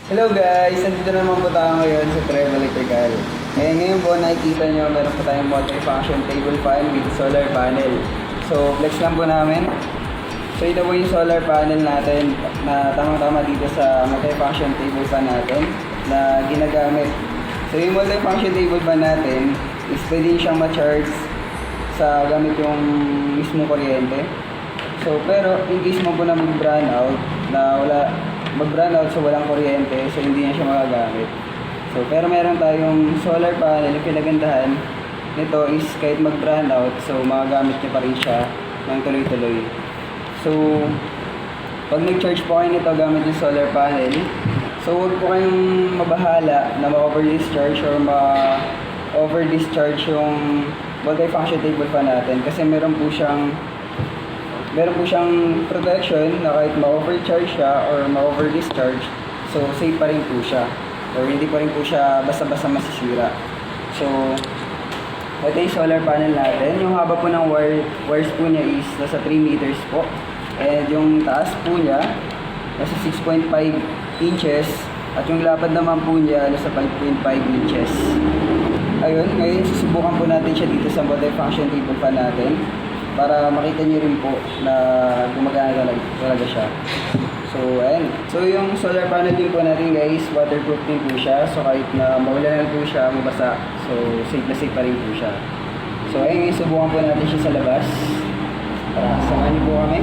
Hello guys! Nandito naman po tayo ngayon sa Travel Electrical. Ngayon po nakikita nyo meron po tayong multi-function table fan with solar panel. So flex lang po namin. So ito po yung solar panel natin na tamang-tama dito sa multi-function table fan natin na ginagamit. So yung multi-function table fan natin is pwede siyang ma-charge sa gamit yung mismong kuryente. So pero in case mo po na mag-brownout so walang kuryente, so hindi na siya magagamit. So pero meron tayong solar panel. Yung pinagandahan nito is kahit mag-brownout, so magagamit niya pa rin siya ng tuloy-tuloy. So pag nag-charge po kayo nito gamit yung solar panel, so huwag po kayong mabahala na ma-over-discharge or ma-over-discharge yung multi-function table fan natin kasi meron po siyang protection na kahit ma-overcharge siya or ma-over-discharge, so safe pa rin po siya or hindi pa rin po siya basta-basta masisira. So ito yung solar panel natin. Yung haba po ng wires po niya is nasa 3 meters po, and yung taas po niya nasa 6.5 inches at yung lapad naman po niya nasa 5.5 inches. Ayun, ngayon susubukan po natin siya dito sa multi-function table fan natin para makita niyo rin po na gumagana talaga siya. So ayan. So yung solar panel din po natin guys, waterproof din po siya. So kahit na maulan po siya, mabasa, so safe na safe pa rin po siya. So ayun, subukan po natin siya sa labas. Samahan niyo po kami.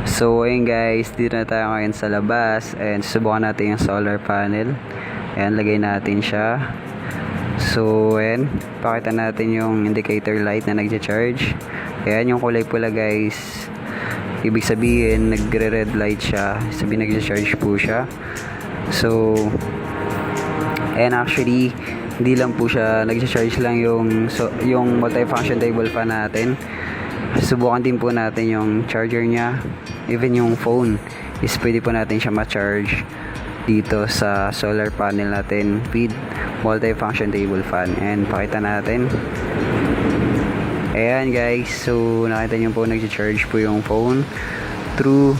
So ayun guys, dito na tayo ngayon sa labas and subukan natin yung solar panel. Ayan, lagay natin siya. So ayan, pakita natin yung indicator light na nagcha-charge. Ayan yung kulay pula guys, ibig sabihin nagre-red light siya, sabihin nagcha-charge po siya. So ayan, actually hindi lang po siya nagcha-charge lang yung multi-function table fan natin. Subukan din po natin yung charger niya, even yung phone is pwede po natin siya ma-charge dito sa solar panel natin with multi-function table fan. And pakita natin. Ayan guys, so nakita nyo po nag-charge po yung phone through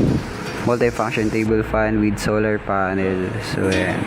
multi-function table fan with solar panel. So ayan.